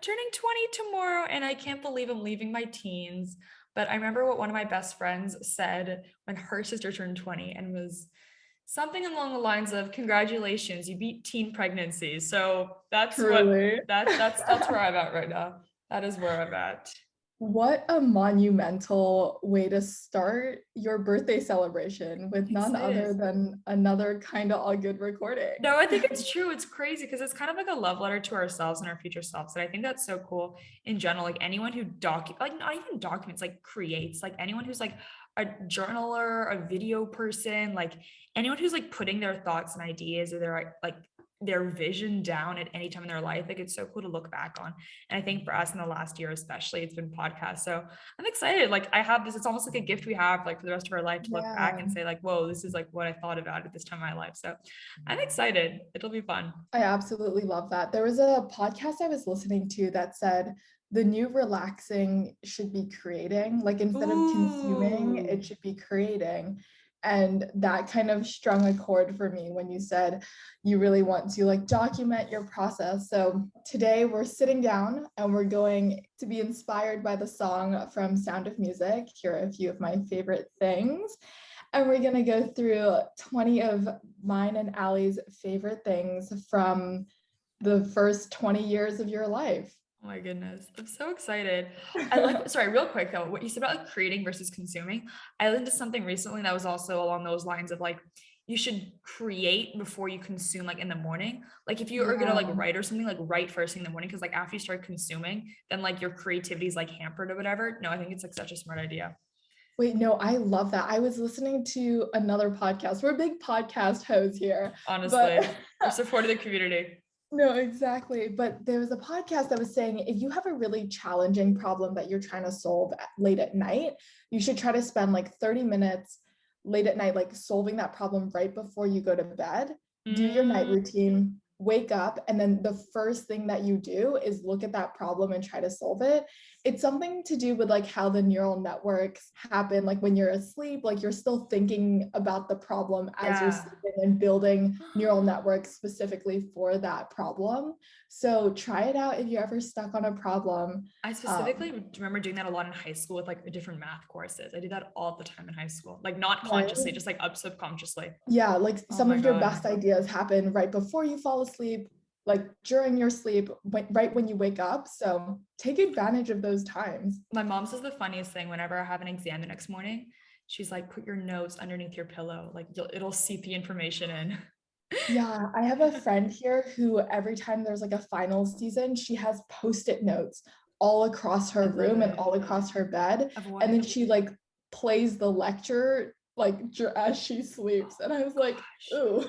turning 20 tomorrow, and I can't believe I'm leaving my teens. But I remember what one of my best friends said when her sister turned 20, and was something along the lines of, congratulations, you beat teen pregnancy. So that's Truly. that's where I'm at right now. That is where I'm at. What a monumental way to start your birthday celebration with none other It than another kind of all good recording. No, I think it's true. It's crazy because it's kind of like a love letter to ourselves and our future selves. And I think that's so cool in general. Like anyone who like not even documents, like creates, like anyone who's like a journaler, a video person, like anyone who's like putting their thoughts and ideas or their like their vision down at any time in their life. Like it's so cool to look back on. And I think for us in the last year, especially, it's been podcasts. So I'm excited. Like I have this, it's almost like a gift we have like for the rest of our life to look back and say like, whoa, this is like what I thought about at this time in my life. So I'm excited. It'll be fun. I absolutely love that. There was a podcast I was listening to that said the new relaxing should be creating. Like instead of consuming, Ooh. it should be creating. And that kind of strung a chord for me when you said you really want to like document your process. So today we're sitting down and we're going to be inspired by the song from Sound of Music. Here are a few of my favorite things. And we're going to go through 20 of mine and Ali's favorite things from the first 20 years of your life. Oh my goodness. I'm so excited. I like, sorry, real quick though, what you said about like creating versus consuming. I listened to something recently that was also along those lines of like, you should create before you consume, like in the morning. Like if you are gonna like write or something, like write first thing in the morning. Cause like after you start consuming, then like your creativity is like hampered or whatever. No, I think it's like such a smart idea. Wait, no, I love that. I was listening to another podcast. We're big podcast hosts here, Honestly, but we're supporting the community. no, exactly. But there was a podcast that was saying if you have a really challenging problem that you're trying to solve late at night, you should try to spend like 30 minutes late at night, like solving that problem right before you go to bed. Do your night routine, wake up, and then the first thing that you do is look at that problem and try to solve it. It's something to do with like how the neural networks happen. Like when you're asleep, like you're still thinking about the problem as you're sleeping and building neural networks specifically for that problem. So try it out if you're ever stuck on a problem. I specifically remember doing that a lot in high school with like different math courses. I did that all the time in high school, like not consciously, just like subconsciously. Yeah, like Oh some my of your God. best ideas happen right before you fall asleep, like during your sleep, right when you wake up. So take advantage of those times. My mom says the funniest thing whenever I have an exam the next morning. She's like, put your notes underneath your pillow. Like it'll seep the information in. Yeah, I have a friend here who every time there's like a final season, she has post-it notes all across her room and all across her bed. And then she like plays the lecture like as she sleeps. And I was like, ooh.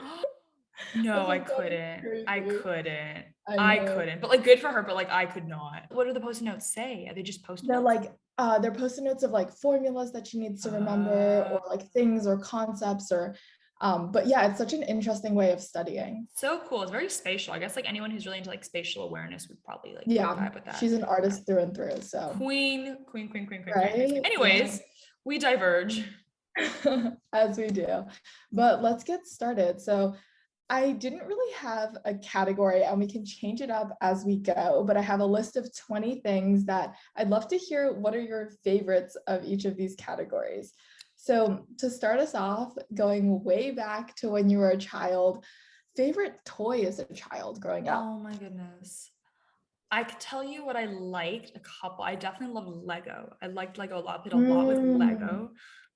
No, I Like, that is couldn't. I crazy. couldn't. I I know. couldn't. But like good for her, but like I could not. What do the post-it notes say? Are they just post-it They're notes? like they're post-it notes of like formulas that she needs to remember or like things or concepts or but yeah, it's such an interesting way of studying. So cool. It's very spatial. I guess like anyone who's really into like spatial awareness would probably like Yeah, vibe with that. she's an artist through and through. So Queen, queen, queen, queen, queen, queen. right. Anyways, we diverge. As we do. But let's get started. So I didn't really have a category and we can change it up as we go, but I have a list of 20 things that I'd love to hear. What are your favorites of each of these categories? So to start us off, going way back to when you were a child, favorite toy as a child growing up? Oh my goodness. I could tell you what I liked a couple. I definitely love Lego. I liked Lego a lot. Played a lot with Lego.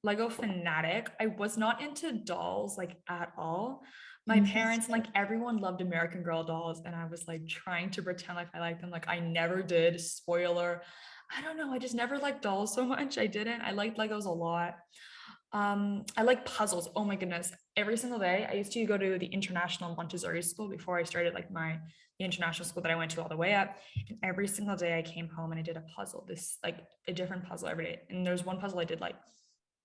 Lego fanatic. I was not into dolls like at all. My parents and like everyone loved American Girl dolls, and I was like trying to pretend like I liked them. Like I never did. Spoiler. I don't know. I just never liked dolls so much. I didn't. I liked Legos a lot. I like puzzles. Oh my goodness. Every single day. I used to go to the international Montessori school before I started like the international school that I went to all the way up. And every single day I came home and I did a puzzle, this like a different puzzle every day. And there's one puzzle I did like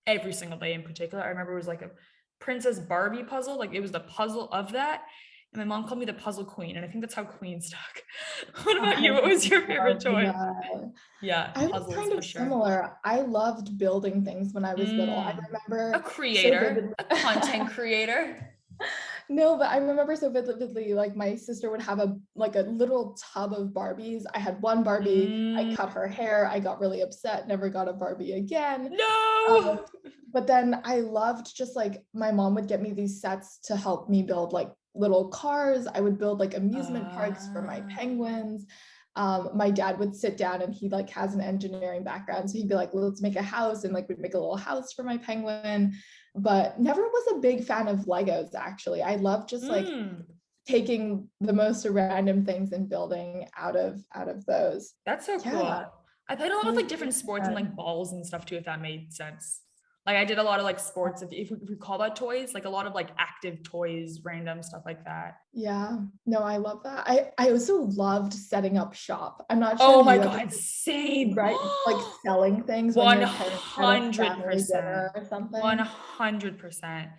every single day in particular. I remember it was like a Princess Barbie puzzle. Like it was the puzzle of that. And my mom called me the puzzle queen. And I think that's how queen stuck. What about you? What was your favorite toy? Yeah, I was puzzles kind for of sure. similar. I loved building things when I was little. I A remember so creator, vividly. a content creator. No, but I remember so vividly, like my sister would have a little tub of Barbies. I had one Barbie, I cut her hair, I got really upset, never got a Barbie again. No. But then I loved just like my mom would get me these sets to help me build like little cars. I would build like amusement parks for my penguins. My dad would sit down and he like has an engineering background. So he'd be like, let's make a house, and like we'd make a little house for my penguin. But never was a big fan of Legos actually. I love just like taking the most random things and building out of those. That's so Yeah. cool. I played a lot of like different sports and like balls and stuff too, if that made sense. Like I did a lot of like sports, if we call that toys, like a lot of like active toys, random stuff like that. Yeah, no, I love that. I also loved setting up shop. I'm not Oh sure my if you God, same. right? Like selling things when your parents had a family 100%. dinner or something. 100%.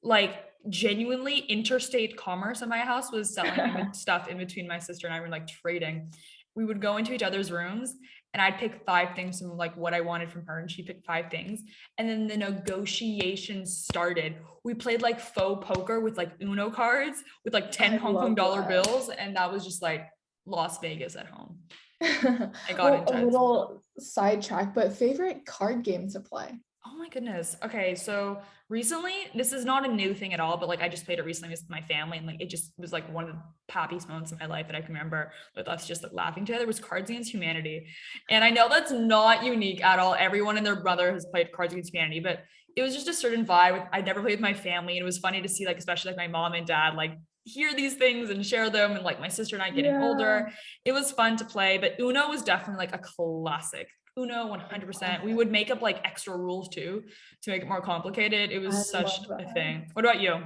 Like genuinely interstate commerce in my house was selling stuff in between my sister and I were like trading. We would go into each other's rooms and I'd pick 5 things from like what I wanted from her and she picked 5 things. And then the negotiations started. We played like faux poker with like Uno cards with like 10 Hong Kong dollar bills. And that was just like Las Vegas at home. I got Well, into a it. little sidetrack, but favorite card game to play? Oh my goodness. Okay, so recently, this is not a new thing at all, but like I just played it recently with my family, and like it just was like one of the happiest moments in my life that I can remember with us just like laughing together was Cards Against Humanity. And I know that's not unique at all. Everyone and their brother has played Cards Against Humanity, but it was just a certain vibe. I'd never played with my family, and it was funny to see like especially like my mom and dad like hear these things and share them, and like my sister and I getting older. It was fun to play, but Uno was definitely like a classic. Uno 100%. We would make up like extra rules too to make it more complicated. It was such a thing. What about you?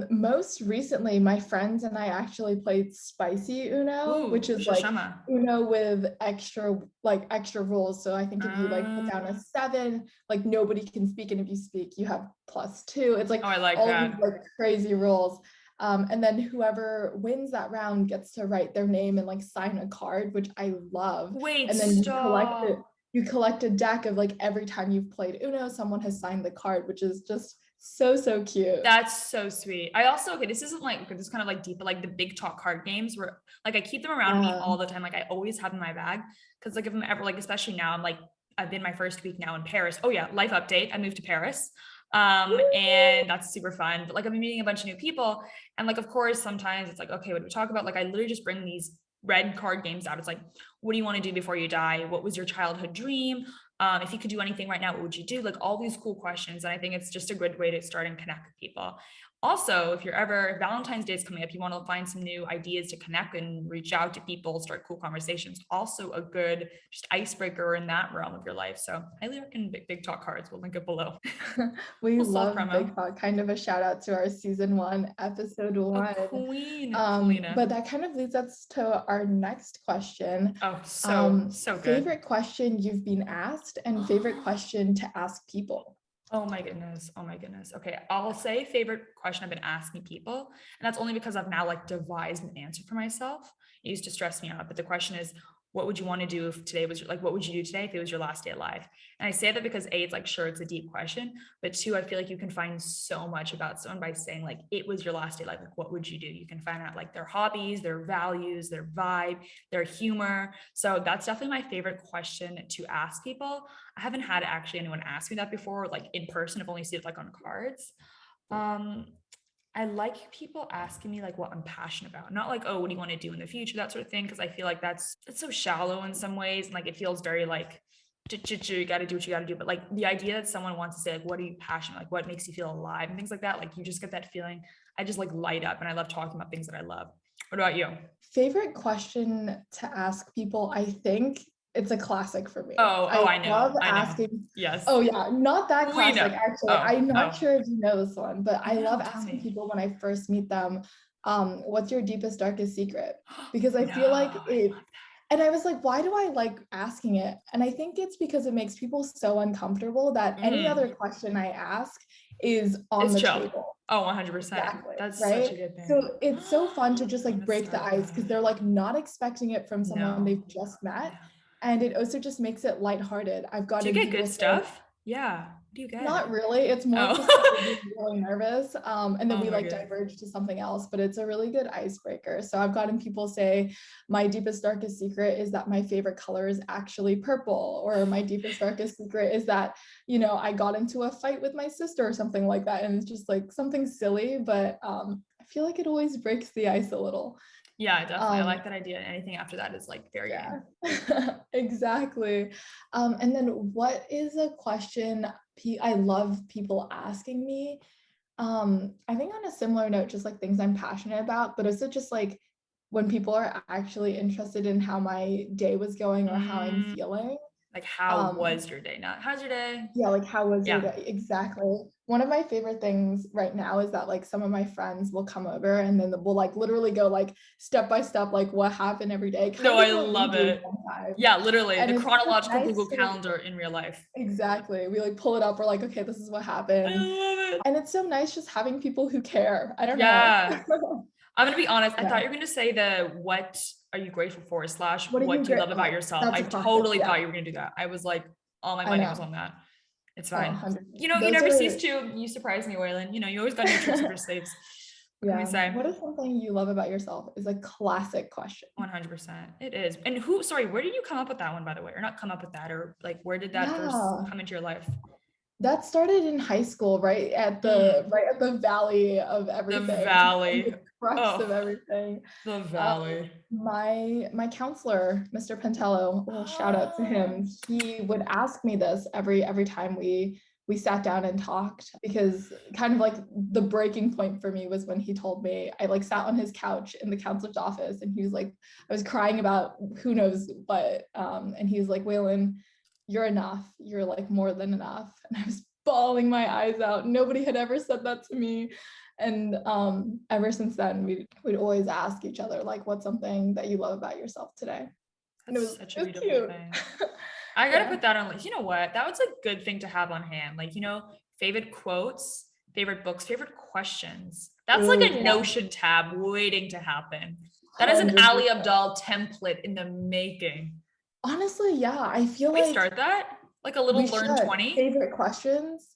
Most recently, my friends and I actually played spicy Uno. Ooh, Which is like Uno with extra rules. So I think if you like put down a 7, like nobody can speak, and if you speak, you have +2. It's like I like all that. these like crazy rules. And then whoever wins that round gets to write their name and like sign a card, which I love. Wait, and then stop. you collect a deck of like every time you've played Uno, someone has signed the card, which is just so cute. That's so sweet. I also, okay, this isn't like, this is kind of like deep, but like the big talk card games where like I keep them around me all the time. Like I always have them in my bag. Cause like if I'm ever like, especially now, I'm like, I've been my first week now in Paris. Oh yeah, life update. I moved to Paris. And that's super fun. But like I've been meeting a bunch of new people. And like, of course, sometimes it's like, okay, what do we talk about? Like I literally just bring these red card games out. It's like, what do you want to do before you die? What was your childhood dream? If you could do anything right now, what would you do? Like all these cool questions. And I think it's just a good way to start and connect with people. Also, if Valentine's Day is coming up, you want to find some new ideas to connect and reach out to people, start cool conversations. Also a good just icebreaker in that realm of your life. So highly recommend Big Talk cards. We'll link it below. We love Big Talk. Kind of a shout out to our season 1, episode 1. Queen. But that kind of leads us to our next question. Oh, so good. Favorite question you've been asked and favorite question to ask people. Oh my goodness. Okay, I'll say favorite question I've been asking people, and that's only because I've now like devised an answer for myself. It used to stress me out, but the question is, what would you want to do if today was like, what would you do today if it was your last day alive? And I say that because A, it's like, sure, it's a deep question, but 2, I feel like you can find so much about someone by saying like, it was your last day alive. Like, what would you do? You can find out like their hobbies, their values, their vibe, their humor. So that's definitely my favorite question to ask people. I haven't had actually anyone ask me that before, like in person. I've only seen it like on cards. I like people asking me like what I'm passionate about, not like, oh, what do you want to do in the future, that sort of thing, because I feel like it's so shallow in some ways, and like it feels very like you got to do what you got to do. But like the idea that someone wants to say like, what are you passionate, like what makes you feel alive and things like that, like you just get that feeling. I just like light up, and I love talking about things that I love. What about you? Favorite question to ask people? I think it's a classic for me. I know. Love asking. Yes. Oh yeah, not that classic actually. I'm not sure if you know this one, but I love asking people when I first meet them, what's your deepest, darkest secret? Because I feel like it, and I was like, why do I like asking it? And I think it's because it makes people so uncomfortable that any other question I ask is on the table. Oh, 100%. Exactly. That's right? such a good thing. So it's so fun to just like break the ice because they're like not expecting it from someone they've just met. And it also just makes it lighthearted. I've got Do you get good stuff? Yeah. do you get? Not really. It's more Oh. just like being really nervous. And then Oh we my like God. diverge to something else, but it's a really good icebreaker. So I've gotten people say, my deepest, darkest secret is that my favorite color is actually purple, or my deepest, darkest secret is that, you know, I got into a fight with my sister or something like that. And it's just like something silly, but I feel like it always breaks the ice a little. Yeah, definitely. I like that idea. Anything after that is like fair game. Exactly. And then what is a question I love people asking me? I think on a similar note, just like things I'm passionate about, but is it just like when people are actually interested in how my day was going or how I'm feeling? Like, how was your day? Not how's your day? Yeah, like how was your Yeah. day? Exactly. One of my favorite things right now is that like some of my friends will come over and then we'll like literally go like step by step, like what happened every day. No, Kind I of what we love do it. sometimes. Yeah, literally And the it's just chronological nice Google to, Calendar in real life. exactly. We like pull it up. We're like, okay, this is what I happened. love it. And it's so nice just having people who care. I don't know. Yeah. I'm gonna be honest. I Yeah. thought you were gonna say the what are you grateful for / What are what you do you great? love about yourself? That's I a classic. totally Yeah, thought you were gonna do that. I was like, all my I money was know. on that. It's Oh, fine. 100. You know, you Those never cease are, to. You surprise me, Weilyn. You know, you always got new tricks up your sleeves. What can we yeah. say? What is something you love about yourself is a classic question. 100%. It is. And who, sorry, where did you come up with that one, by the way? Or not come up with that, or like, where did that first Yeah. come into your life? That started in high school, right at the valley of The everything, and valley. the crux of Oh, everything. the Um, valley. my counselor, Mr. Pentello, well, shout out to Oh. him. He would ask me this every time we sat down and talked, because kind of like the breaking point for me was when he told me, I like sat on his couch in the counselor's office and he was like, I was crying about who knows what, and he was like, Weilyn, you're enough. You're like more than enough. And I was bawling my eyes out. Nobody had ever said that to me. And ever since then, we'd always ask each other, like, what's something that you love about yourself today? And That's such a beautiful cute. thing. I gotta Yeah. put that on, like, you know what? That was a good thing to have on hand. Like, you know, favorite quotes, favorite books, favorite questions. That's like Ooh, a yeah. Notion tab waiting to happen. That is an 100%. Ali Abdaal template in the making. Honestly, yeah. I feel Can we like start that? Like a little we learn should. 20? Favorite questions.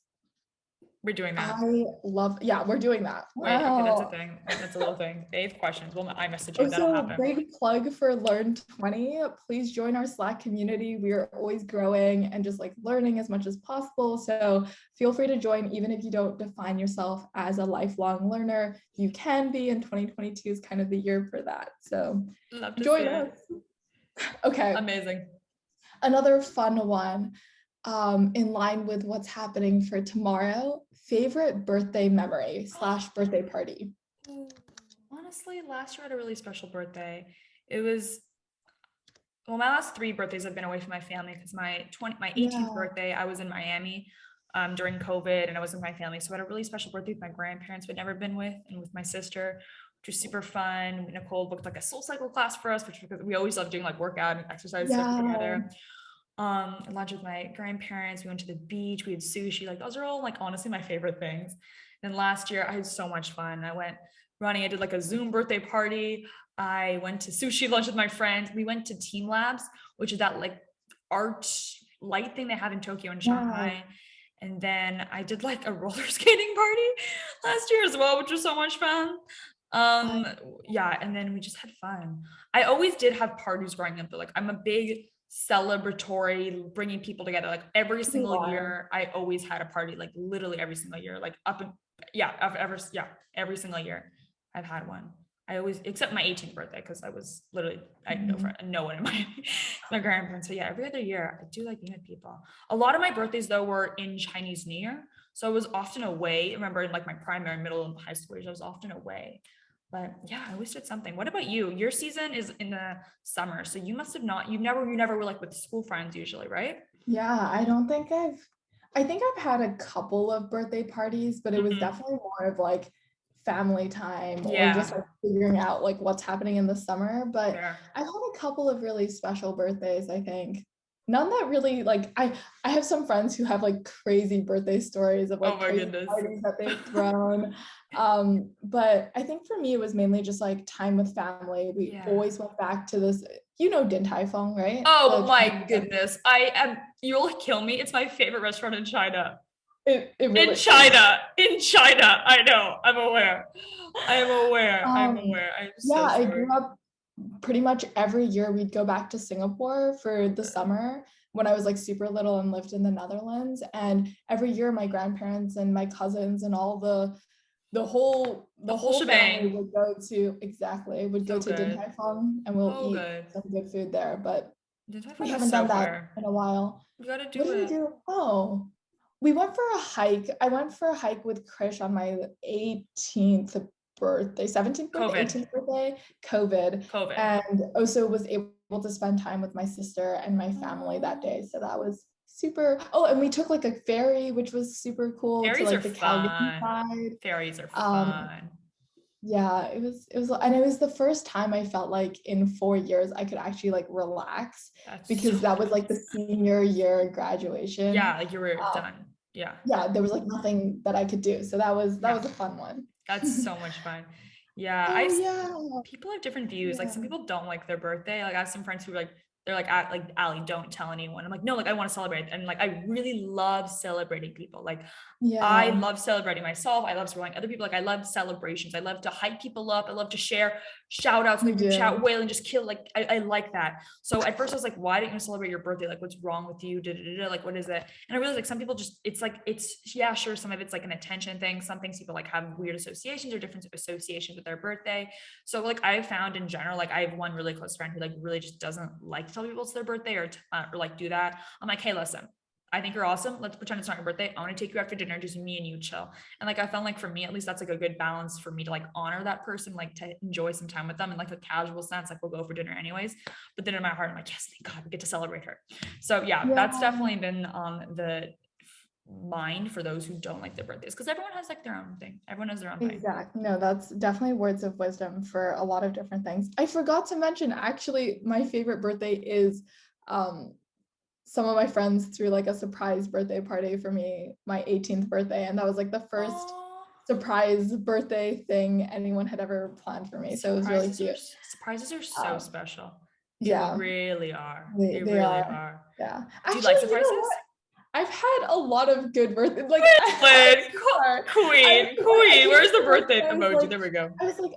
We're doing that. I love, yeah, we're doing that. Wait, okay, that's a Wow. thing. That's a little thing. Fave questions. Well, I message you. Oh, That'll so happen. big plug for Learn 20. Please join our Slack community. We are always growing and just like learning as much as possible. So feel free to join, even if you don't define yourself as a lifelong learner. You can be, and 2022 is kind of the year for that. So Love to join see us. it. Okay. Amazing. Another fun one, in line with what's happening for tomorrow. Favorite birthday memory / birthday party. Honestly, last year I had a really special birthday. It was, well, my last 3 birthdays I've been away from my family because my 18th Yeah. birthday, I was in Miami during COVID, and I was with my family. So I had a really special birthday with my grandparents who I'd never been with, and with my sister, which was super fun. Nicole booked like a soul cycle class for us, which because we always love doing like workout and exercise stuff Yeah. together. Lunch with my grandparents. We went to the beach. We had sushi. Like those are all like honestly my favorite things. And last year I had so much fun. I went running. I did like a Zoom birthday party. I went to sushi lunch with my friends. We went to Team Labs, which is that like art light thing they have in Tokyo and Shanghai. And then I did like a roller skating party last year as well, which was so much fun. Yeah, and then we just had fun. I always did have parties growing up, but like I'm a big celebratory, bringing people together. Like every single year, I always had a party. Like literally every single year. Like every single year, I've had one. I always, except my 18th birthday, because I was literally, I had no one in my grandparents. So yeah, every other year, I do like being with people. A lot of my birthdays though were in Chinese New Year, so I was often away. I remember in like my primary, middle, and high school years, I was often away. But yeah, I always did something. What about you? Your season is in the summer, so you must have not. You never were like with school friends usually, right? Yeah, I think I've had a couple of birthday parties, but it was definitely more of like family time or just like figuring out like what's happening in the summer. But I've had a couple of really special birthdays, I think. None that really like I have some friends who have like crazy birthday stories of like crazy parties that they've thrown. But I think for me it was mainly just like time with family. We always went back to this, you know, Din Tai Fung, right? Oh my goodness. You'll kill me. It's my favorite restaurant in China. It really In China, I know. I'm aware. I'm yeah, so I sorry. grew up pretty much every year we'd go back to Singapore for the summer when I was like super little and lived in the Netherlands. And every year my grandparents and my cousins and all the Whole whole family shebang. would go to would go So to Din good. Tai Fung and we'll So eat good. some good food there. But Din Tai we Fung is haven't so done that far. in a while. You gotta What do did we it. do? Oh, we went for a hike. I went for a hike with Krish on my 18th birthday, 17th birthday, COVID. 18th birthday, COVID. COVID. And also was able to spend time with my sister and my family that day. So that was super. Oh, and we took like a ferry, which was super cool to Fairies are like the Calgary fun. side. Fairies are Um, fun. yeah, and it was the first time I felt like in 4 years I could actually like relax That's so because that was like the nice. senior year graduation. Yeah, like you were Um, done. Yeah. yeah, there was like nothing that I could do. So that Yeah. was a fun one. That's so much fun. Yeah. Oh yeah. People have different views. Like some Yeah. people don't like their birthday. Like I have some friends who like they're like Ali, don't tell anyone. I'm like, no, like I want to celebrate. And like I really love celebrating people. Like I Yeah. love celebrating myself. I love celebrating other people. Like I love celebrations. I love to hype people up. I love to share shout outs in the You group chat. do. Waylon just kill. Like I like that. So at first I was like, why didn't you celebrate your birthday? Like what's wrong with you? Like what is it? And I realized like some people just it's yeah, sure. Some of it's like an attention thing. Some things people like have weird associations or different associations with their birthday. So like I found in general, like I have one really close friend who like really just doesn't like to tell people it's their birthday or like do that. I'm like, hey, listen, I think you're awesome. Let's pretend it's not your birthday. I want to take you out for dinner, just me and you chill. And like I found like for me, at least that's like a good balance for me to like honor that person, like to enjoy some time with them in like a casual sense. Like we'll go for dinner anyways. But then in my heart, I'm like, yes, thank God we get to celebrate her. So yeah, that's Yeah. definitely been on the mind for those who don't like their birthdays because everyone has like their own thing. Everyone has their own thing. Exactly. No, that's definitely words of wisdom for a lot of different things. I forgot to mention actually my favorite birthday is um some of my friends threw like a surprise birthday party for me, my 18th birthday. And that was like the first Aww. surprise birthday thing anyone had ever planned for me. So it was really cute. Surprises are so Um, special. They yeah, really are. They they really are. are. Yeah. Do you like Actually, you know surprises? what? I've had a lot of good birthdays. Like Queen, I I queen. came Where's into the work birthday and emoji? There we go. I was like,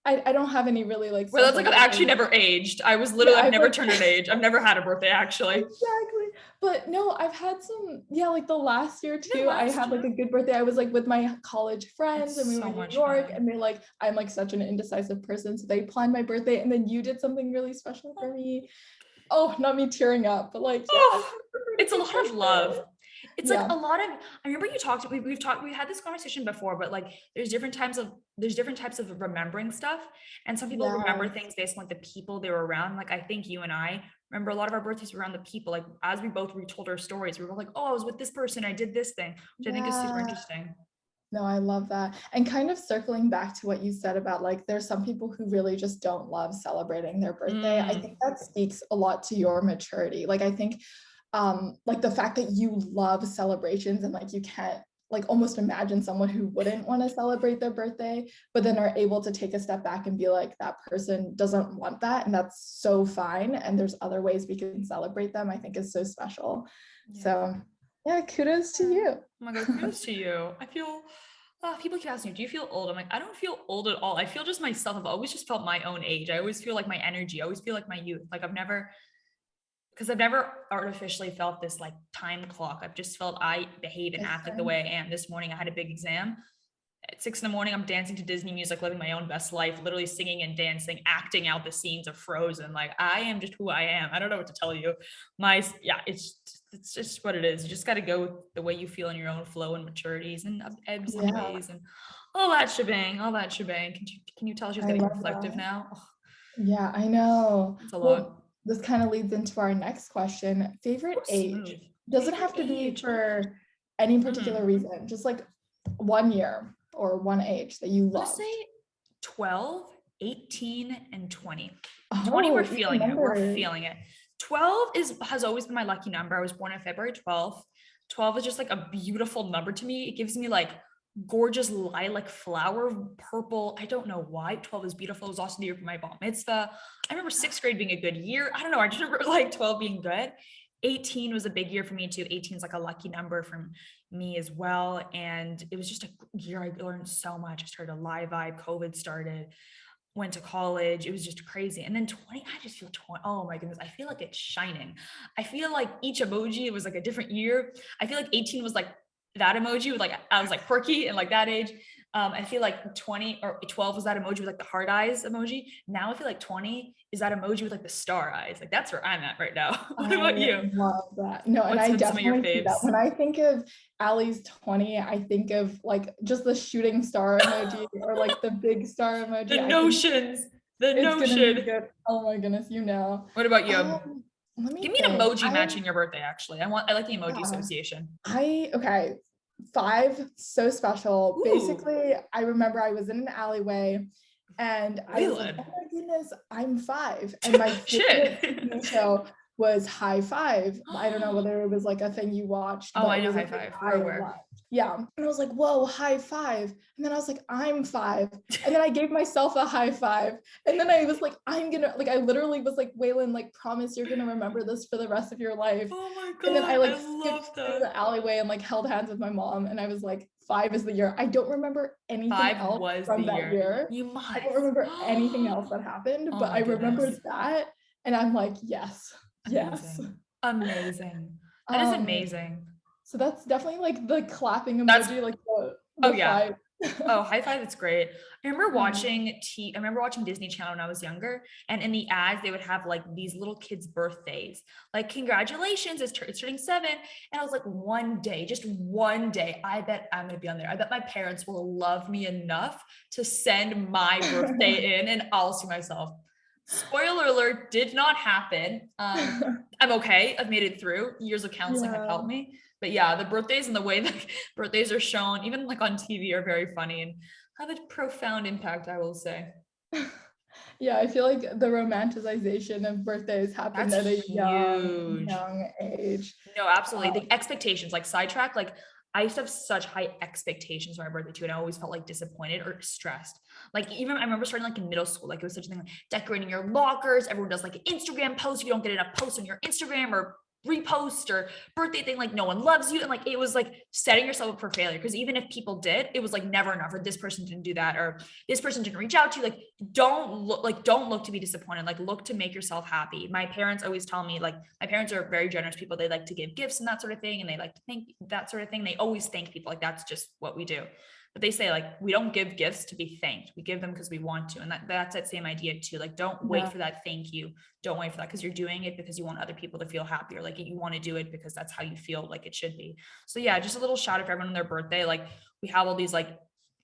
I don't have any really like Well, that's special like I've actually birthdays. never aged. I was Yeah, literally, I've I've never like turned an age. I've never had a birthday actually. exactly. But no, I've had some, yeah, like the last year The too, I last had like year. a good birthday. I was like with my college friends and It's we were so in New much York fun. and they like, I'm like such an indecisive person. So they planned my birthday and then you did something really special for me. Oh, not me tearing up, but like, yeah, Oh, a it's a good lot of birthday. love. It's like Yeah. a lot of, I remember you talked, we've talked, we had this conversation before, but like there's different types of remembering stuff. And some people remember Yes. things based on like the people they were around. Like I think you and I remember a lot of our birthdays were around the people. Like as we both retold our stories, we were like, oh, I was with this person, I did this thing, which I think is super Yeah. interesting. No, I love that. And kind of circling back to what you said about like there's some people who really just don't love celebrating their birthday. I think Mm, that speaks a lot to your maturity. Like I think like the fact that you love celebrations and like you can't like almost imagine someone who wouldn't want to celebrate their birthday, but then are able to take a step back and be like that person doesn't want that and that's so fine and there's other ways we can celebrate them, I think is so special. yeah. So yeah, kudos to Oh you. my God, kudos to you. I feel, people keep asking me, do you feel old? I'm like, I don't feel old at all. I feel just myself. I've always just felt my own age. I always feel like my energy. I always feel like my youth. Like because I've never artificially felt this like time clock. I've just felt I behave and act like the way I am. This morning I had a big exam. At 6 in the morning, I'm dancing to Disney music, living my own best life, literally singing and dancing, acting out the scenes of Frozen. Like I am just who I am. I don't know what to tell you. Yeah, it's just what it is. You just got to go with the way you feel in your own flow and maturities and ebbs and Yeah, ways and all that shebang, all that shebang. Can you tell she's I getting love reflective that. now? Oh, Yeah, I know. it's a lot. Well, this kind of leads into our next question. Oh, Favorite age? smooth. Doesn't Favorite have to be age. for any particular Mm. reason, just like 1 year or one age that you I'm gonna say loved. 12, 18, and 20. 20, we're Oh, even feeling it. We're numbers. feeling it. 12 has always been my lucky number. I was born on February 12th. 12 is just like a beautiful number to me. It gives me like gorgeous lilac flower, purple. I don't know why. 12 is beautiful. It was also the year for my bar mitzvah. I remember sixth grade being a good year. I don't know. I just remember like 12 being good. 18 was a big year for me too. 18 is like a lucky number from me as well. And it was just a year I learned so much. I started a live vibe, COVID started, went to college. It was just crazy. And then 20, I just feel 20. Oh my goodness. I feel like it's shining. I feel like each emoji was like a different year. I feel like 18 was like that emoji with like, I was like quirky and like that age. I feel like 20 or 12 was that emoji with like the heart eyes emoji. Now I feel like 20 is that emoji with like the star eyes. Like that's where I'm at right now. What about I you? love that. No, and What's I been some of your definitely see that. faves? When I think of Ali's 20, I think of like just the shooting star emoji or like the big star The emoji. I think notions, the it's gonna be notion. good. Oh my goodness, you know. What about you? Let me Give me an think. emoji matching your birthday, actually. I like the emoji Yeah, association. okay. 5, so special. Ooh, Basically, I remember I was in an alleyway and I was like, Weilyn. oh my goodness, I'm 5. And my favorite Shit. TV show was High Five. I don't know whether it was like a thing you watched, Oh, but I it know was a high thing five. We're I aware. watched. Yeah. And I was like, whoa, high five. And then I was like, I'm 5. And then I gave myself a high five. And then I was like, I literally was like, Weilyn, like, promise you're gonna remember this for the rest of your life. Oh my And then I God, like I skipped love through that. the alleyway and like held hands with my mom. And I was like, 5 is the year. I don't remember anything 5 else was the from that year. year. You I don't must. remember anything else that happened, Oh but my I goodness. remembered that. And I'm like, yes, yes. Amazing. Amazing. That is Um, amazing. so that's definitely like the clapping That's, emoji, like oh the yeah. 5. Oh, high five, it's great. Um, I remember watching Disney Channel when I was younger, and in the ads they would have like these little kids' birthdays. Like, congratulations, it's turning 7. And I was like, one day, just one day, I bet I'm gonna be on there. I bet my parents will love me enough to send my birthday in and I'll see myself. Spoiler alert, did not happen. I'm okay. I've made it through. Years of counseling have yeah. helped me. But yeah, the birthdays and the way that birthdays are shown, even like on TV, are very funny and have a profound impact, I will say. Yeah, I feel like the romanticization of birthdays happened That's at a huge. young age. No, absolutely. Um, The expectations, like sidetrack, like I used to have such high expectations for my birthday too, and I always felt like disappointed or stressed. Like even I remember starting like in middle school, like it was such a thing like decorating your lockers. Everyone does like an Instagram post. If you don't get enough posts on your Instagram or repost or birthday thing, like no one loves you. And like it was like setting yourself up for failure. Because even if people did, it was like never enough, or this person didn't do that, or this person didn't reach out to you. Don't look to be disappointed. Like look to make yourself happy. My parents always tell me, like, my parents are very generous people. They like to give gifts and that sort of thing, and they like to thank that sort of thing. They always thank people. Like that's just what we do. But they say like we don't give gifts to be thanked. We give them because we want to. And that's that same idea too. Like don't wait yeah, for that thank you. Don't wait for that because you're doing it because you want other people to feel happy, or like you want to do it because that's how you feel like it should be. So yeah, just a little shout out for everyone on their birthday. Like we have all these like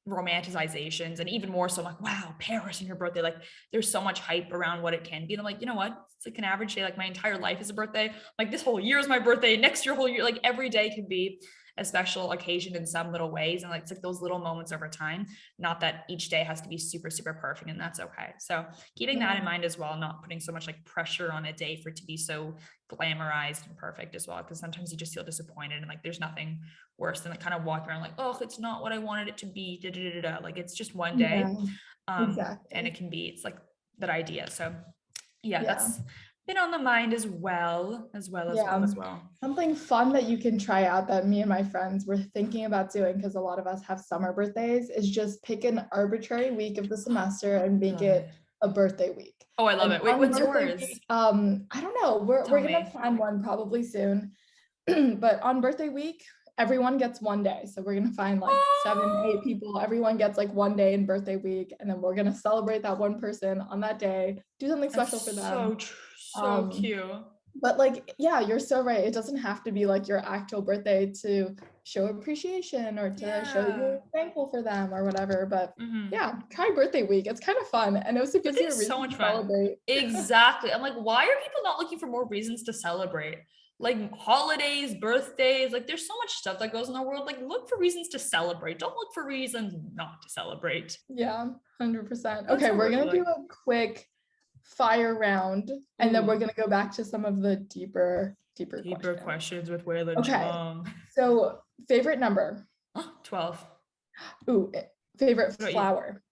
romanticizations, and even more so I'm like, wow, Paris and your birthday, like there's so much hype around what it can be. And I'm like, you know what, it's like an average day. Like my entire life is a birthday. Like this whole year is my birthday, next year whole year, like every day can be a special occasion in some little ways. And like it's like those little moments over time, not that each day has to be super super perfect, and that's okay. So keeping that yeah, in mind as well, not putting so much like pressure on a day for it to be so glamorized and perfect as well, because sometimes you just feel disappointed, and like there's nothing worse than like kind of walking around like, oh, it's not what I wanted it to be. Da, da, da, da. Like it's just one yeah, day. And exactly. it can be, it's like that idea. So yeah, Yeah, that's been on the mind as well, as well, as yeah. well, as well. Something fun that you can try out that me and my friends were thinking about doing, because a lot of us have summer birthdays, is just pick an arbitrary week of the semester and make Love it it. a birthday week. Oh, I love And it. Wait, on when's birthday yours? week, I don't know, Tell we're gonna me. plan one probably soon. But on birthday week, everyone gets one day. So we're gonna find like 7, 8 Oh, people. Everyone gets like one day in birthday week, and then we're gonna celebrate that one person on that day, do something special for that's them. so Um, cute. but like, yeah, you're so right. It doesn't have to be like your actual birthday to show appreciation or to show Yeah. you're thankful for them or whatever. But Mm-hmm. yeah, try birthday week. It's kind of fun, and it also gives Birthday you a is so reason much to fun. celebrate. Exactly. I'm like, why are people not looking for more reasons to celebrate? Like holidays, birthdays, like there's so much stuff that goes in the world. Like look for reasons to celebrate. Don't look for reasons not to celebrate. Yeah, 100%. That's Okay, what we're we're gonna do feeling. a quick fire round, and then Ooh, we're gonna go back to some of the deeper deeper questions. questions with Weilyn Okay, Chong. so favorite number. 12. Ooh, favorite What about you? flower.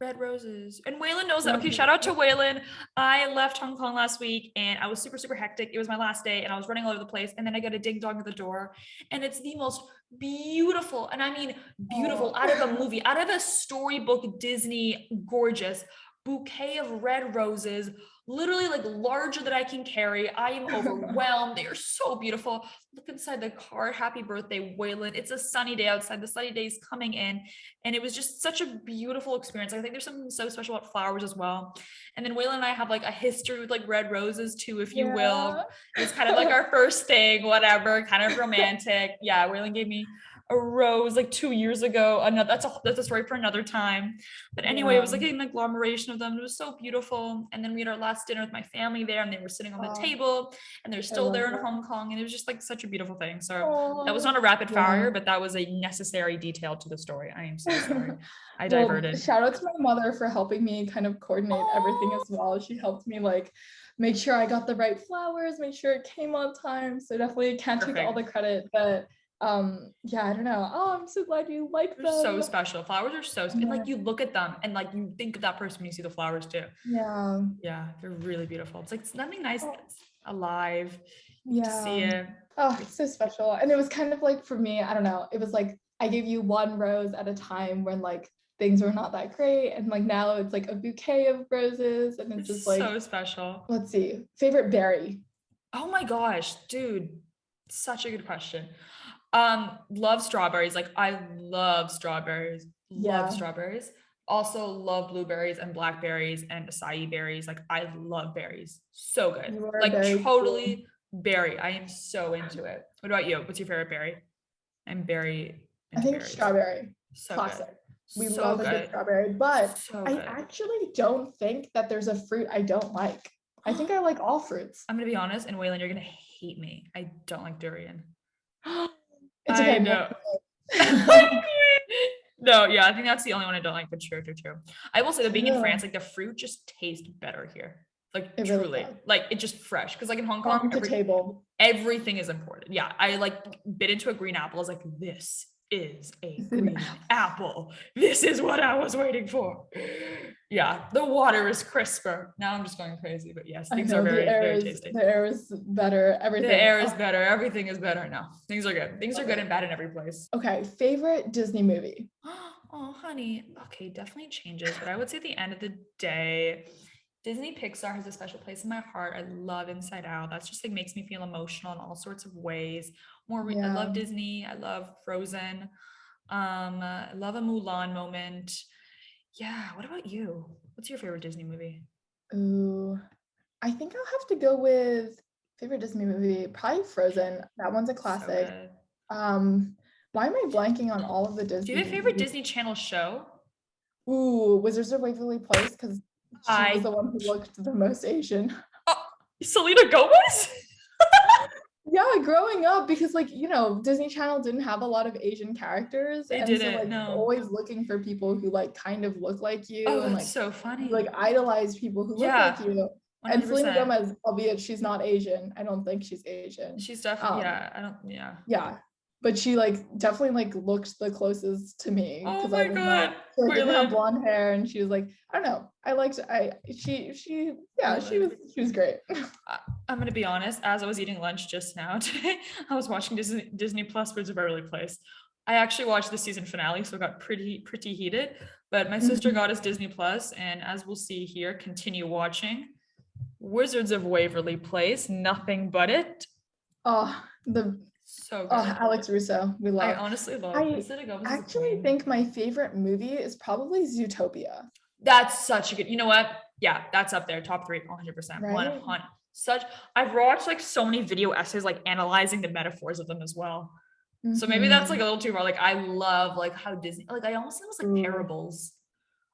Red roses. And Weilyn knows that. Okay, shout out to Weilyn. I left Hong Kong last week and I was super, super hectic. It was my last day and I was running all over the place. And then I got a ding dong at the door and it's the most beautiful, and I mean beautiful, out of a movie, out of a storybook, Disney, gorgeous bouquet of red roses, literally like larger than I can carry. I am overwhelmed. They are so beautiful. Look inside the car. Happy birthday, Weilyn. It's a sunny day outside. The sunny day is coming in. And it was just such a beautiful experience. I think there's something so special about flowers as well. And then Weilyn and I have like a history with like red roses too, if you will. It's kind of like our first thing, whatever, kind of romantic. Yeah, Weilyn gave me a rose like 2 years ago. That's a story for another time. But anyway, it was like an agglomeration of them. It was so beautiful. And then we had our last dinner with my family there, and they were sitting on the table, and they're still there in Hong Kong. And it was just like such a beautiful thing. So that was not a rapid fire, but that was a necessary detail to the story. I am so sorry. I diverted. Shout out to my mother for helping me kind of coordinate everything as well. She helped me like make sure I got the right flowers, make sure it came on time. So definitely can't take all the credit, but yeah, I don't know. Oh, I'm so glad you like them. They're so special. Flowers are so and like you look at them and like you think of that person when you see the flowers too. Yeah, they're really beautiful. It's like something nice that's alive. To see it. Oh, it's so special. And it was kind of like, for me, I don't know, it was like I gave you one rose at a time when like things were not that great, and like now it's like a bouquet of roses, and it's just like so special. Let's see, favorite berry. Oh my gosh, dude, such a good question. Love strawberries. Like I love strawberries. Love strawberries. Also love blueberries and blackberries and acai berries. Like I love berries. So good. Like totally berry. I am so into it. What about you? What's your favorite berry? I'm berry. I think berries. Strawberry. So classic. Good. We love a good strawberry, but I actually don't think that there's a fruit I don't like. I think I like all fruits. I'm gonna be honest, and Weilyn, you're gonna hate me. I don't like durian. It's okay. I know. No, yeah, I think that's the only one I don't like, but true. I will say that being in France, like the fruit just tastes better here. Like it truly, really like it's just fresh. Cause like in Hong Kong, everything is imported. Yeah. I like bit into a green apple. I was like, this is a green apple. This is what I was waiting for. Yeah. The water is crisper. Now I'm just going crazy, but yes, things are very tasty. The air is better. Everything. The air is better. Everything is better now. Things are good. Things are good and bad in every place. Okay. Favorite Disney movie? Oh, honey. Okay. Definitely changes, but I would say at the end of the day, Disney Pixar has a special place in my heart. I love Inside Out. That's just like makes me feel emotional in all sorts of ways. I love Disney. I love Frozen. I love a Mulan moment. Yeah. What about you? What's your favorite Disney movie? Ooh, I think I'll have to go with favorite Disney movie. Probably Frozen. That one's a classic. Why am I blanking on all of the Disney? Do you have a favorite Disney Channel show? Ooh, Wizards of Waverly Place, because she was the one who looked the most Asian. Selena Gomez? Yeah, growing up, because like, you know, Disney Channel didn't have a lot of Asian characters. They didn't, you're always looking for people who like kind of look like you. Oh, and that's so funny. Like idolize people who look like you. 100%. And Selena Gomez, albeit she's not Asian, I don't think she's Asian. She's definitely, Yeah. But she like definitely like looked the closest to me. Oh my God. She didn't have blonde hair, and she was like, I don't know. She was great. I'm gonna be honest, as I was eating lunch just now today, I was watching Disney Plus Wizards of Waverly Place. I actually watched the season finale, so it got pretty heated. But my sister got us Disney Plus, and as we'll see here, continue watching Wizards of Waverly Place. Nothing but it. So good. Alex Russo, we love. I honestly love. I actually think my favorite movie is probably Zootopia. That's such a good. You know what? Yeah, that's up there, top 3, 100%. Right? 100. I've watched like so many video essays, like analyzing the metaphors of them as well. So maybe that's like a little too far. Like I love like how Disney. Like I almost think it was like parables.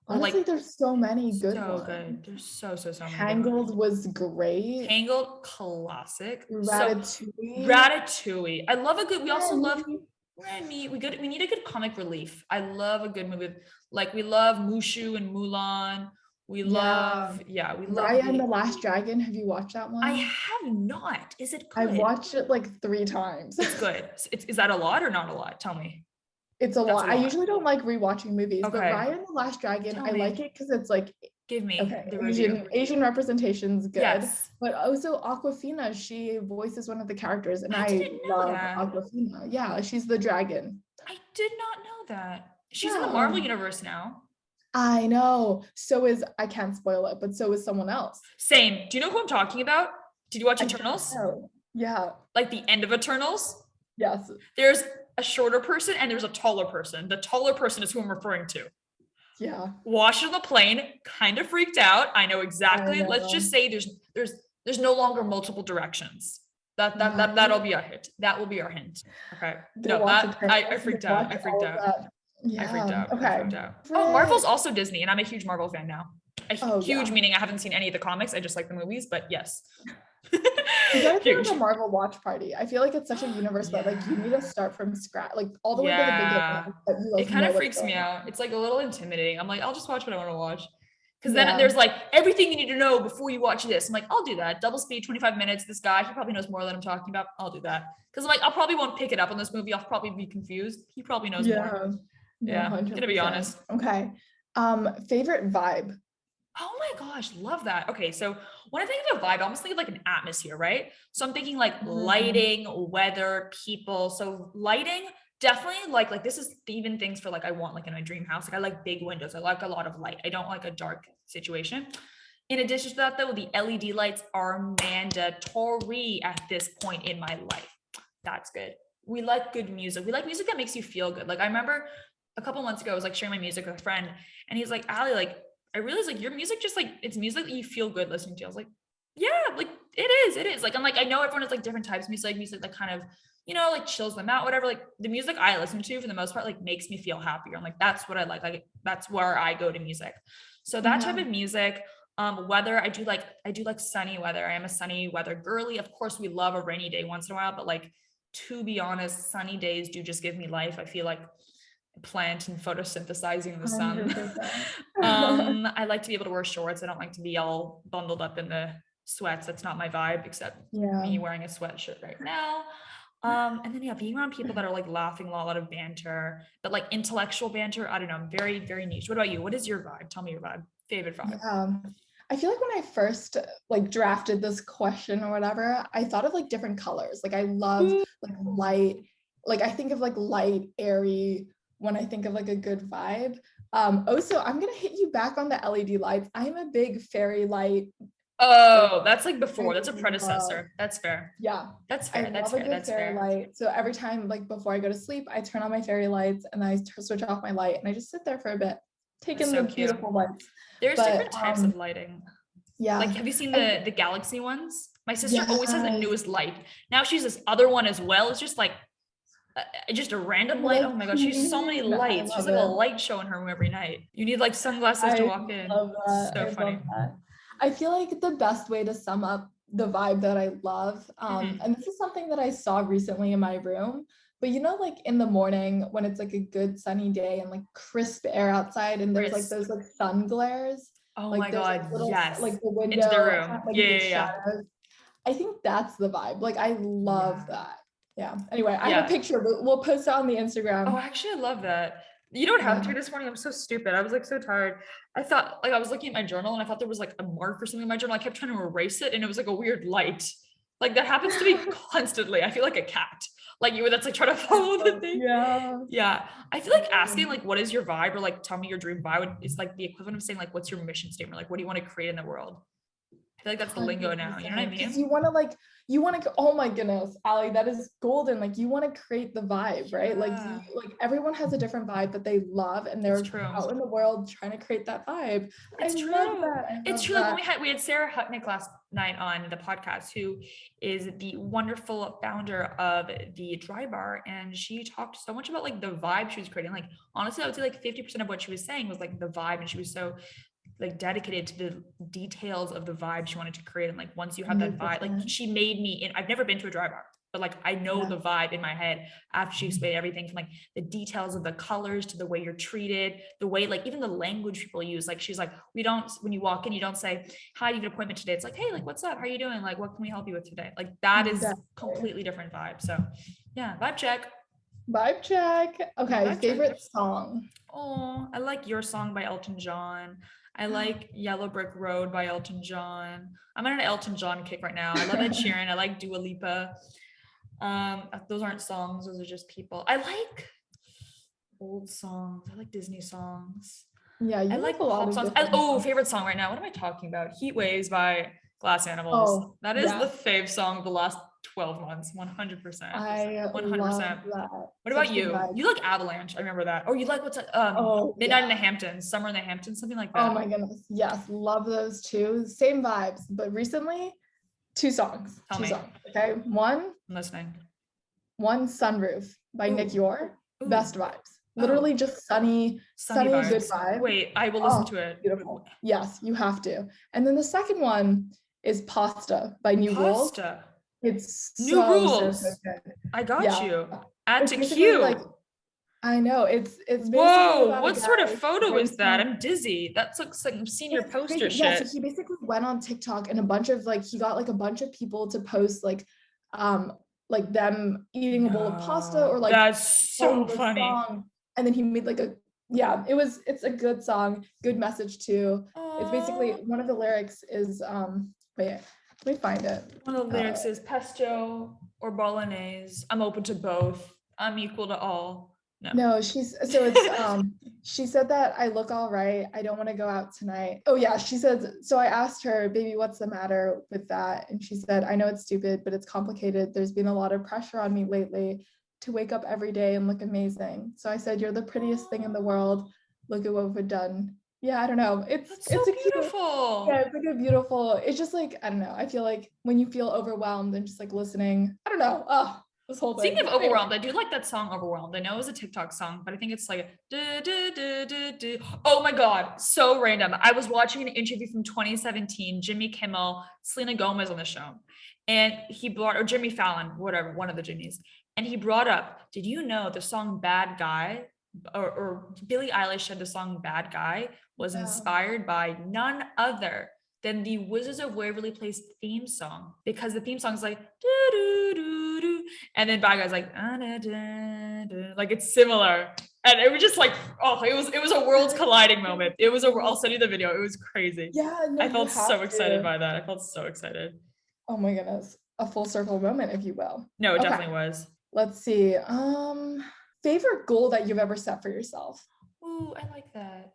Honestly, there's so many good ones. Good. There's so many. Tangled was great. Tangled, classic. Ratatouille. I love a good. We also love. We need a good comic relief. I love a good movie. Like we love Mushu and Mulan. We love. Raya and the Last Dragon. Have you watched that one? I have not. Is it good? I've watched it like 3 times. It's good. Is that a lot or not a lot? Tell me. It's a That's lot. I usually don't like rewatching movies, but Okay. Raya and the Last Dragon, Tell I me. like it because it's like, Give me okay, the review. Asian representation's good. Yes. But also Aquafina, she voices one of the characters, and I I didn't know love that. Aquafina. Yeah, she's the dragon. I did not know that. She's in the Yeah. Marvel universe now. I know. So is, I can't spoil it, but so is someone else. Same. Do you know who I'm talking about? Did you watch I don't Eternals? know. Yeah. Like the end of Eternals? Yes. There's a shorter person and there's a taller person. The taller person is who I'm referring to. Yeah. Watched it on the plane, kind of freaked out. I know exactly. I Let's know. just say there's no longer multiple directions. That'll be our hint. That will be our hint. Okay. Go No, watch that Eternals, I freaked out. watch I freaked all of out. that. I Yeah. freaked out. I Okay. freaked out. Oh, Marvel's also Disney, and I'm a huge Marvel fan now. Oh, Huge yeah. meaning I haven't seen any of the comics. I just like the movies, but yes. You gotta do Huge. like a Marvel watch party. I feel like it's such a universe that like you need to start from scratch, like all the way to the Yeah. beginning. But you, like, It kind know of what's freaks me going on. out. It's like a little intimidating. I'm like, I'll just watch what I want to watch. Because Yeah. then there's like everything you need to know before you watch this. I'm like, I'll do that. Double speed, 25 minutes. This guy, he probably knows more than I'm talking about. I'll do that. Because I'm like, I'll probably won't pick it up on this movie. I'll probably be confused. He probably knows more. Yeah, I'm gonna be 100%. honest. Okay. Favorite vibe. Oh my gosh, love that. Okay, so when I think of a vibe, I almost think of like an atmosphere, right? So I'm thinking like lighting, weather, people. So lighting, definitely like this is even things for like I want like in my dream house. Like I like big windows. I like a lot of light. I don't like a dark situation. In addition to that, though, the LED lights are mandatory at this point in my life. That's good. We like good music. We like music that makes you feel good. Like I remember a couple months ago, I was like sharing my music with a friend, and he's like, Ali, like I realized like your music just like it's music that you feel good listening to. I was like, yeah, like it is. Like I'm like, I know everyone has like different types of music that kind of, like chills them out, whatever. Like the music I listen to for the most part, like makes me feel happier. I'm like, that's what I like. Like that's where I go to music. So that type of music. Weather, I do like sunny weather. I am a sunny weather girly. Of course, we love a rainy day once in a while, but like to be honest, sunny days do just give me life. I feel like a plant and photosynthesizing in the sun. 100%. I like to be able to wear shorts. I don't like to be all bundled up in the sweats. That's not my vibe, except me wearing a sweatshirt right now. And then being around people that are like laughing a lot of banter, but like intellectual banter. I don't know. I'm very, very niche. What about you? What is your vibe? Tell me your vibe. Favorite vibe. I feel like when I first like drafted this question or whatever, I thought of like different colors. Like I love like light, like I think of like light, airy when I think of like a good vibe. Also, I'm gonna hit you back on the LED lights. I'm a big fairy light. Oh, that's like before. That's a predecessor. That's fair. Yeah. That's fair. I That's love a fair. good fairy light. So every time like before I go to sleep, I turn on my fairy lights and I switch off my light and I just sit there for a bit, taking the beautiful lights. There's different types of lighting. Yeah. Like, have you seen the galaxy ones? My sister always has the newest light. Now she's this other one as well. It's just like just a random light. Oh my god, she's so many lights. She's like a light show in her room every night. You need like sunglasses to walk in. Love that. So funny. I feel like the best way to sum up the vibe that I love, and this is something that I saw recently in my room, but like in the morning when it's like a good sunny day and like crisp air outside and there's like those like sun glares. Oh like, my god, like, little, yes. like the window into the room. like, shadows. I think that's the vibe. Like I love that. Yeah. Anyway, I have a picture, but we'll post it on the Instagram. Oh, actually, I love that. You know what happened to me this morning? I'm so stupid. I was like so tired. I thought like I was looking at my journal and I thought there was like a mark or something in my journal. I kept trying to erase it and it was like a weird light. Like that happens to me constantly. I feel like a cat. Like you that's like trying to follow the thing. Yeah. I feel like asking like what is your vibe or like tell me your dream vibe is like the equivalent of saying like what's your mission statement? Like what do you want to create in the world? I feel like that's the lingo now. You know what I mean? Because you want to, oh my goodness, Ali, that is golden. Like you want to create the vibe, right? Like everyone has a different vibe that they love and they're out in the world trying to create that vibe. It's true. It's true. That. Like when we had Sarah Hutnick last night on the podcast, who is the wonderful founder of the Dry Bar, and she talked so much about like the vibe she was creating. Like honestly, I would say like 50% of what she was saying was like the vibe, and she was so like dedicated to the details of the vibe she wanted to create. And like once you have that vibe, like she made me I've never been to a dry bar, but like I know the vibe in my head after she explained everything from like the details of the colors to the way you're treated, the way like even the language people use. Like she's like, when you walk in, you don't say, hi, you have an appointment today. It's like, hey, like what's up? How are you doing? Like what can we help you with today? Like that is completely different vibe. So yeah, vibe check. Vibe check. Okay, Vibe check. favorite song. Oh, I like Your Song by Elton John. I like Yellow Brick Road by Elton John. I'm on an Elton John kick right now. I love Ed Sheeran. I like Dua Lipa. Those aren't songs, those are just people. I like old songs. I like Disney songs. Yeah, you I like like a lot pop of songs. different songs. Favorite song right now. What am I talking about? Heat Waves by Glass Animals. Oh, That is the yeah. fave song of the last 12 months. 100%. I 100%. love that. What Such about good you? vibes. You like Avalanche. I remember that. Or you like what's Oh, Midnight yeah. in the Hamptons, Summer in the Hamptons, something like Oh that. my goodness. Yes, love those two. Same vibes, but recently, two songs. Tell Two me. songs. Okay. One I'm listening. Sunroof by Nick Ooh. Yor. Ooh. Best vibes. Oh. Literally just sunny good Vibes. vibe. Wait, I will listen Oh, to it. beautiful. Yes, you have to. And then the second one is Pasta by New Rules. Pasta. It's New so rules. good. I got Yeah. you. Add It's to basically like, queue. I know it's basically Whoa, about a what sort of guy photo is that? racing. I'm dizzy. That looks like senior It's poster yeah, so shit. he basically went on TikTok and a bunch of like he got like a bunch of people to post like them eating a bowl of pasta or like That's so playing the funny. song, and then he made like a yeah, it's a good song, good message too. It's basically Aww. one of the lyrics is wait, let me find it. One of the lyrics is pesto or bolognese. I'm open to both. I'm equal to all. No, she said that I look all right. I don't want to go out tonight. Oh yeah, she said so I asked her, baby, what's the matter with that? And she said, I know it's stupid, but it's complicated. There's been a lot of pressure on me lately to wake up every day and look amazing. So I said, you're the prettiest thing in the world. Look at what we've done. Yeah, I don't know. That's so It's a cute, beautiful. yeah, it's like a beautiful, it's just like, I don't know. I feel like when you feel overwhelmed and just like listening, I don't know. Oh, this whole thing. Speaking of overwhelmed, I do like that song Overwhelmed. I know it was a TikTok song, but I think it's like oh my god, so random. I was watching an interview from 2017, Jimmy Kimmel, Selena Gomez on the show, and he brought, or Jimmy Fallon, whatever, one of the Jimmys, and he brought up, did you know the song Bad Guy, or Billie Eilish said the song Bad Guy was inspired by none other than the Wizards of Waverly Place theme song, because the theme song is like do do do do, and then Bad Guy's like like it's similar, and it was just like, oh, it was a worlds colliding moment. It was I'll send you the video. It was crazy. Yeah, no, I felt so excited to. by that. I felt so excited. Oh my goodness, a full circle moment, if you will. No, it Okay. definitely was. Let's see. Favorite goal that you've ever set for yourself? Ooh, I like that.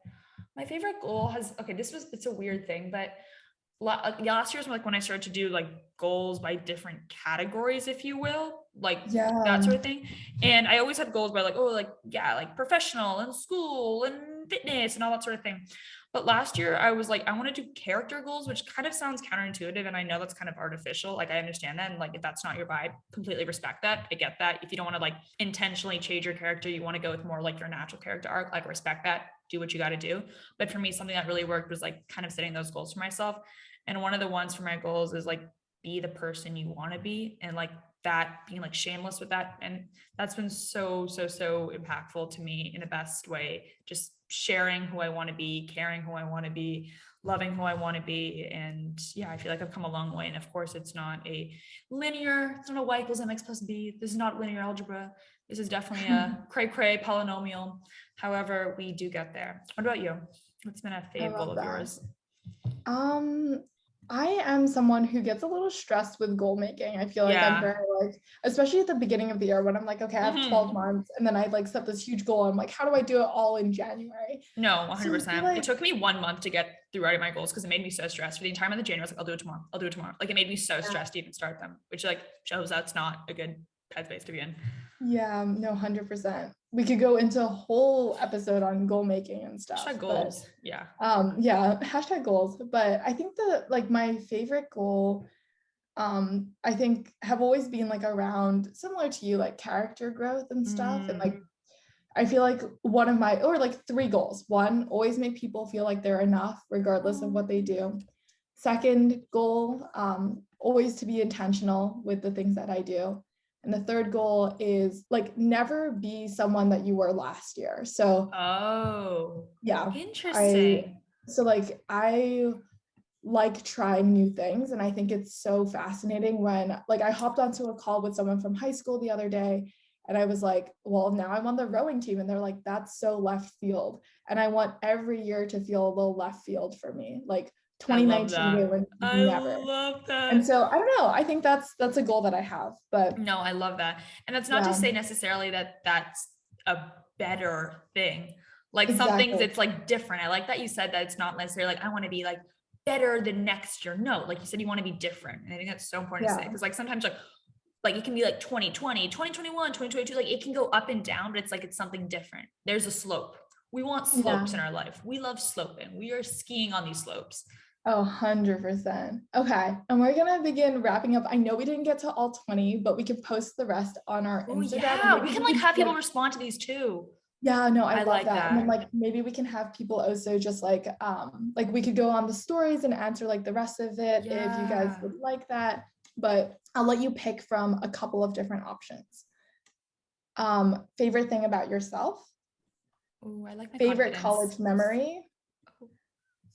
My favorite goal has, okay, it's a weird thing, but last year's like when I started to do like goals by different categories, if you will, like that sort of thing. And I always had goals by like, oh, like, yeah, like professional and school and fitness and all that sort of thing. But last year I was like, I want to do character goals, which kind of sounds counterintuitive. And I know that's kind of artificial. Like I understand that. And like, if that's not your vibe, completely respect that. I get that. If you don't want to like intentionally change your character, you want to go with more like your natural character arc, like respect that, do what you got to do. But for me, something that really worked was like kind of setting those goals for myself. And one of the ones for my goals is like, be the person you want to be, and like that, being like shameless with that. And that's been so impactful to me in the best way. Just sharing who I want to be, caring who I want to be, loving who I want to be. And yeah, I feel like I've come a long way. And of course, it's not a linear, it's not a y equals mx plus b. This is not linear algebra. This is definitely a cray polynomial. However, we do get there. What about you? What's been a fave goal of yours? I am someone who gets a little stressed with goal making. I feel like I'm very like, especially at the beginning of the year when I'm like, okay, I have 12 months, and then I like set this huge goal. I'm like, how do I do it all in January? No, 100%. It took me 1 month to get through writing my goals because it made me so stressed. For the entire month of January, I was like, I'll do it tomorrow. I'll do it tomorrow. Like it made me so stressed to even start them, which like shows that's not a good headspace to be in. Yeah, no, 100%. We could go into a whole episode on goal making and stuff. Hashtag goals. Yeah. Yeah, hashtag goals. But I think that like my favorite goal, I think have always been like around similar to you, like character growth and stuff. And like I feel like one of my, or like 3 goals. 1, always make people feel like they're enough regardless of what they do. Second goal, always to be intentional with the things that I do. And the third goal is like never be someone that you were last year. So yeah, interesting. I like trying new things, and I think it's so fascinating when like I hopped onto a call with someone from high school the other day, And I was like, well, now I'm on the rowing team. And they're like, that's so left field. And I want every year to feel a little left field for me. Like 2019 Weilyn, never. Love that. And so I don't know. I think that's a goal that I have. But no, I love that. And that's not to say necessarily that that's a better thing. Like some things it's like different. I like that you said that it's not necessarily like I want to be like better than next year. No, like you said, you want to be different. And I think that's so important to say, because like sometimes like it can be like 2020, 2021, 2022, like it can go up and down, but it's like it's something different. There's a slope. We want slopes in our life. We love sloping. We are skiing on these slopes. Oh, 100%. Okay. And we're going to begin wrapping up. I know we didn't get to all 20, but we can post the rest on our Instagram. Yeah, we can like have people respond to these too. Yeah, no, I love like that. And then like maybe we can have people also just like we could go on the stories and answer like the rest of it if you guys would like that. But I'll let you pick from a couple of different options. Favorite thing about yourself? Oh, I like my favorite college memory.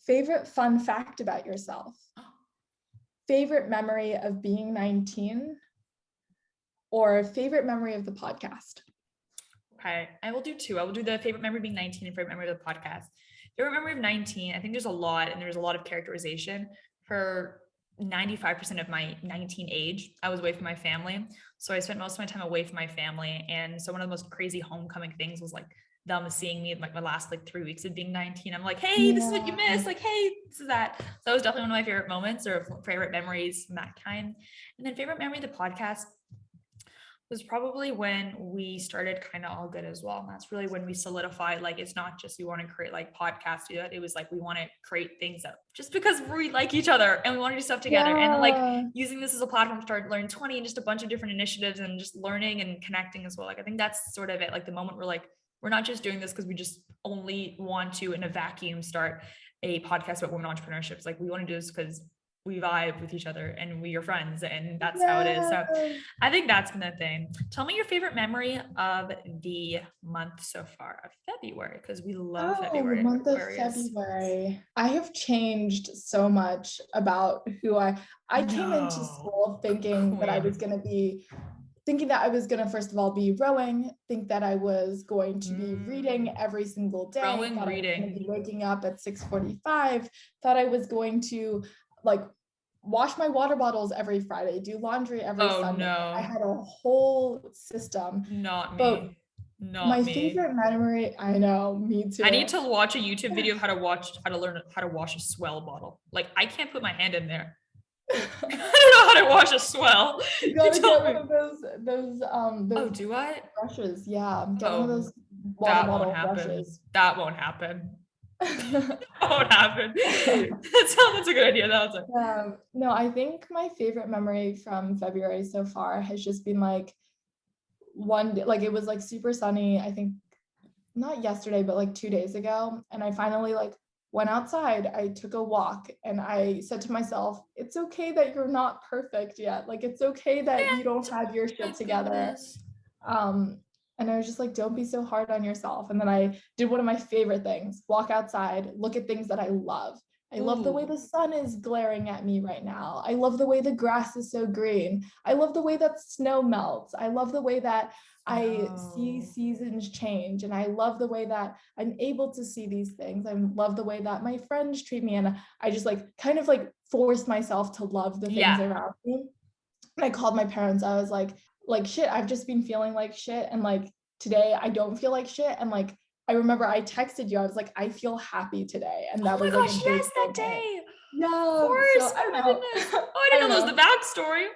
Favorite fun fact about yourself. Favorite memory of being 19, or favorite memory of the podcast. Okay, I will do two. I will do the favorite memory of being 19 and favorite memory of the podcast. Favorite memory of 19, I think there's a lot, and there's a lot of characterization. For 95% of my 19 age, I was away from my family. So I spent most of my time away from my family. And so one of the most crazy homecoming things was like them seeing me in like my last like 3 weeks of being 19. I'm like, hey, this is what you missed. Like, hey, this is that. So that was definitely one of my favorite moments or favorite memories from that time. And then favorite memory of the podcast was probably when we started Kind of All Good as well. And that's really when we solidified, like, it's not just we want to create like podcasts, do that. It was like, we want to create things that just because we like each other and we want to do stuff together. And then like using this as a platform to start Learn 20 and just a bunch of different initiatives and just learning and connecting as well. Like, I think that's sort of it. Like the moment we're like, we're not just doing this because we just only want to in a vacuum start a podcast about women entrepreneurship. It's like, we want to do this because we vibe with each other and we are friends, and that's how it is. So I think that's been the thing. Tell me your favorite memory of the month so far of February, because we love February. The month of February. I have changed so much about who I came into school thinking that I was going to be first of all be rowing, think that I was going to be reading every single day, reading. I was going to be waking up at 6:45, thought I was going to like wash my water bottles every Friday, do laundry every Sunday. No. I had a whole system. Not me. My favorite memory, I know, me too. I need to watch a YouTube video of how to learn how to wash a swell bottle. Like, I can't put my hand in there. I don't know how to wash a swell. You gotta get one of those oh, do I? Brushes. Yeah. Get one of those water bottle brushes. That won't happen. That won't happen. That's a good idea. No, I think my favorite memory from February so far has just been like one day, like it was like super sunny, I think not yesterday, but like 2 days ago. And I finally like went outside, I took a walk, and I said to myself, it's okay that you're not perfect yet. Like, it's okay that you don't have your shit together. And I was just like, don't be so hard on yourself. And then I did one of my favorite things, walk outside, look at things that I love. I love the way the sun is glaring at me right now. I love the way the grass is so green. I love the way that snow melts. I love the way that I see seasons change. And I love the way that I'm able to see these things. I love the way that my friends treat me. And I just like kind of like forced myself to love the things around me. And I called my parents. I was like, shit, I've just been feeling like shit. And like today I don't feel like shit. And like, I remember I texted you, I was like, I feel happy today. And that was like, yes, that day. Yeah. Of course. So, I didn't know that was the backstory.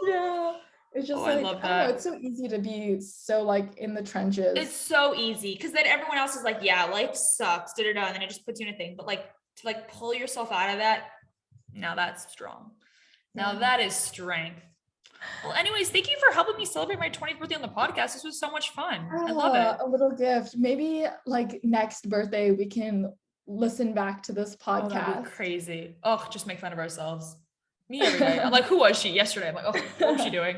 Yeah. It's just like, I don't know, it's so easy to be so like in the trenches. It's so easy. Cause then everyone else is like, yeah, life sucks, and then it just puts you in a thing. But like to like pull yourself out of that, now that's strong. Now that is strength. Well, anyways, thank you for helping me celebrate my 20th birthday on the podcast. This was so much fun. I love it. A little gift. Maybe like next birthday, we can listen back to this podcast. That'd be crazy. Oh, just make fun of ourselves. Me every night. I'm like, who was she yesterday? I'm like, oh, what was she doing?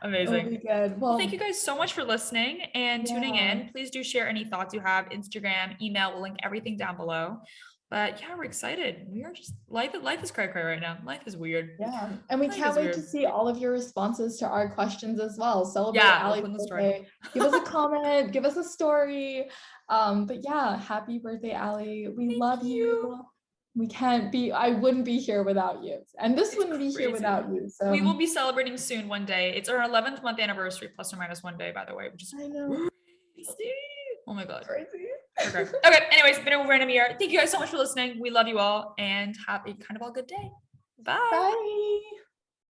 Amazing. Be good. Well, thank you guys so much for listening and tuning in. Please do share any thoughts you have, Instagram, email. We'll link everything down below. But yeah, we're excited. We are just life is cray right now. Life is weird. Yeah. And we Life can't is wait weird. to see all of your responses to our questions as well. Celebrate Yeah, we'll Ali's put in the story. birthday. Give us a comment, give us a story. But yeah, happy birthday, Ali. We Thank love you. We can't be, I wouldn't be here without you. And this It's wouldn't be here crazy. without you. So We will be celebrating soon one day. It's our 11th month anniversary, plus or minus one day, by the way, which is I know. crazy. Oh my God. Crazy. Okay. Okay. Anyways, been a random year. Thank you guys so much for listening. We love you all and have a kind of all good day. Bye. Bye.